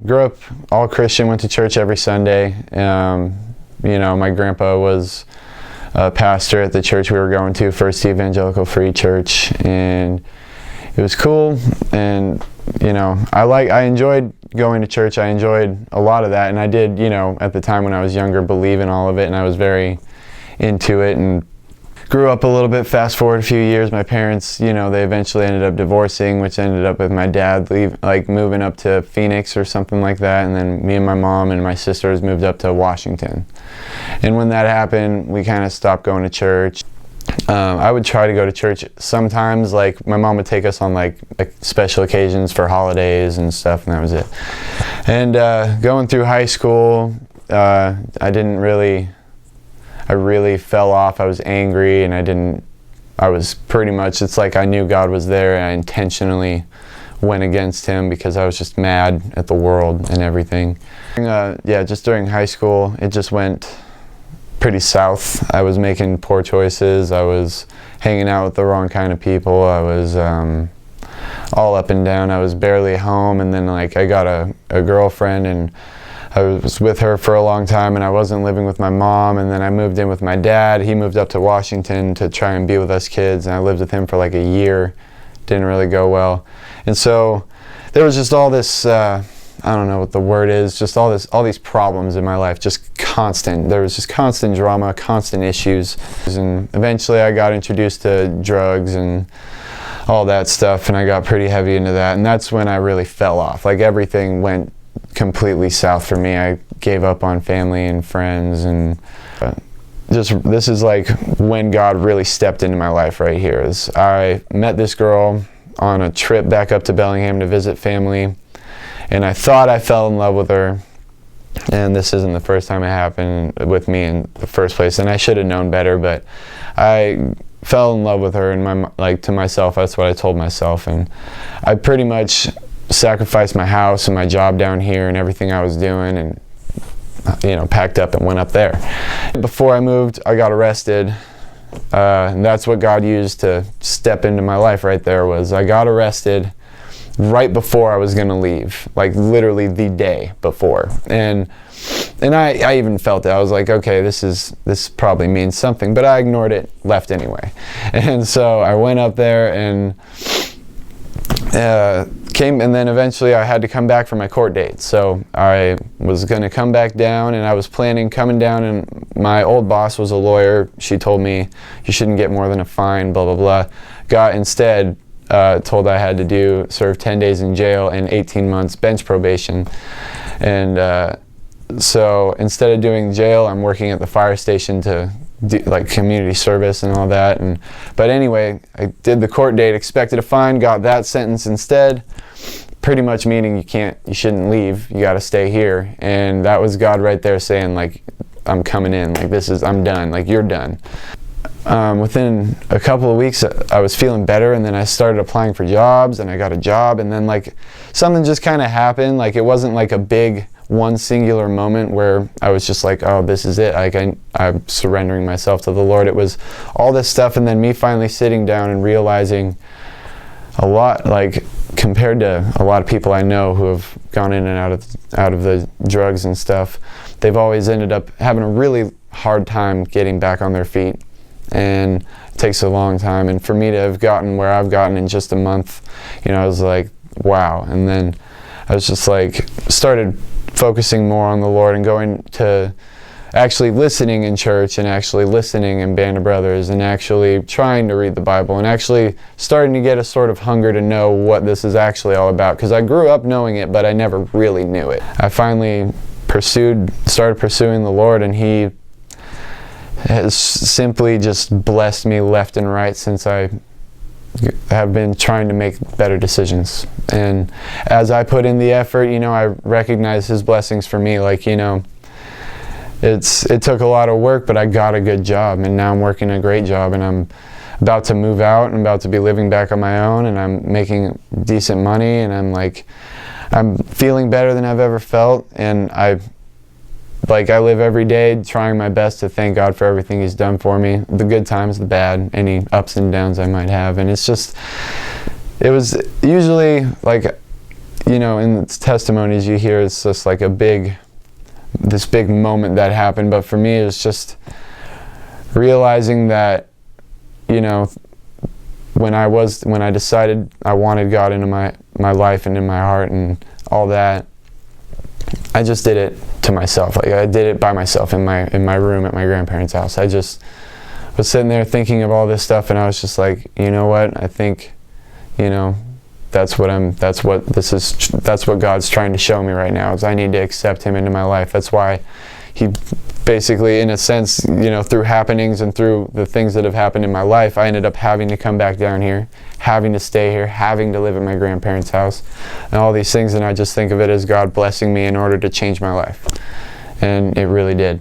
Grew up all Christian, went to church every Sunday. My grandpa was a pastor at the church we were going to, First Evangelical Free Church, and it was cool. And I enjoyed going to church. I enjoyed a lot of that, and I did, at the time when I was younger, believe in all of it, and I was very into it. And grew up a little bit. Fast forward a few years, my parents, they eventually ended up divorcing, which ended up with my dad moving up to Phoenix or something like that, and then me and my mom and my sisters moved up to Washington. And when that happened, we kind of stopped going to church. I would try to go to church sometimes. Like, my mom would take us on like special occasions for holidays and stuff, and that was it. And going through high school, I really fell off. I was angry, and I was pretty much, it's like I knew God was there, and I intentionally went against him because I was just mad at the world and everything. Just during high school, it just went pretty south. I was making poor choices. I was hanging out with the wrong kind of people. I was all up and down. I was barely home, and then I got a girlfriend, and I was with her for a long time, and I wasn't living with my mom, and then I moved in with my dad. He moved up to Washington to try and be with us kids, and I lived with him for like a year. Didn't really go well. And so there was just all this, I don't know what the word is, just all these problems in my life, just constant. There was just constant drama, constant issues. And eventually I got introduced to drugs and all that stuff, and I got pretty heavy into that, and that's when I really fell off. Like, everything went completely south for me. I gave up on family and friends, and this is like when God really stepped into my life right here. I met this girl on a trip back up to Bellingham to visit family, and I thought I fell in love with her, and this isn't the first time it happened with me in the first place, and I should have known better, but I fell in love with her, and to myself, that's what I told myself, and I pretty much sacrificed my house and my job down here and everything I was doing, and packed up and went up there. Before I moved, I got arrested, and that's what God used to step into my life right there. Was I got arrested right before I was going to leave, like literally the day before, and I even felt it. I was like, okay, this probably means something, but I ignored it, left anyway. And so I went up there and and then eventually I had to come back for my court date. So I was going to come back down, and I was planning coming down, and my old boss was a lawyer. She told me you shouldn't get more than a fine, blah, blah, blah. Got instead told I had to serve 10 days in jail and 18 months bench probation. And so instead of doing jail, I'm working at the fire station to do community service and all that. But anyway, I did the court date, expected a fine, got that sentence instead, pretty much meaning you shouldn't leave, you got to stay here. And that was God right there saying, I'm coming in, I'm done, you're done. Within a couple of weeks, I was feeling better, and then I started applying for jobs, and I got a job, and then something just kind of happened. It wasn't a big one singular moment where I was just oh, this is it. I'm surrendering myself to the Lord. It was all this stuff, and then me finally sitting down and realizing a lot, compared to a lot of people I know who have gone in and out of the drugs and stuff, they've always ended up having a really hard time getting back on their feet, and it takes a long time. And for me to have gotten where I've gotten in just a month, I was like, wow. And then I was just started focusing more on the Lord, and going to actually listening in church, and actually listening in Band of Brothers, and actually trying to read the Bible, and actually starting to get a sort of hunger to know what this is actually all about, because I grew up knowing it, but I never really knew it. I finally started pursuing the Lord, and He has simply just blessed me left and right since I have been trying to make better decisions. And as I put in the effort, I recognize His blessings for me. It took a lot of work, but I got a good job, and now I'm working a great job, and I'm about to move out and about to be living back on my own, and I'm making decent money, and I'm feeling better than I've ever felt, and I live every day trying my best to thank God for everything He's done for me, the good times, the bad, any ups and downs I might have. And it was usually you know, in the testimonies you hear, it's just like this big moment that happened. But for me, it's just realizing that, you know, when I decided I wanted God into my life and in my heart and all that, I just did it to myself. Like, I did it by myself in my room at my grandparents' house. I just was sitting there thinking of all this stuff, and I was just like, you know what? I think, you know, that's what God's trying to show me right now, is I need to accept Him into my life. That's why He basically, in a sense, you know, through happenings and through the things that have happened in my life, I ended up having to come back down here, having to stay here, having to live at my grandparents' house, and all these things. And I just think of it as God blessing me in order to change my life. And it really did.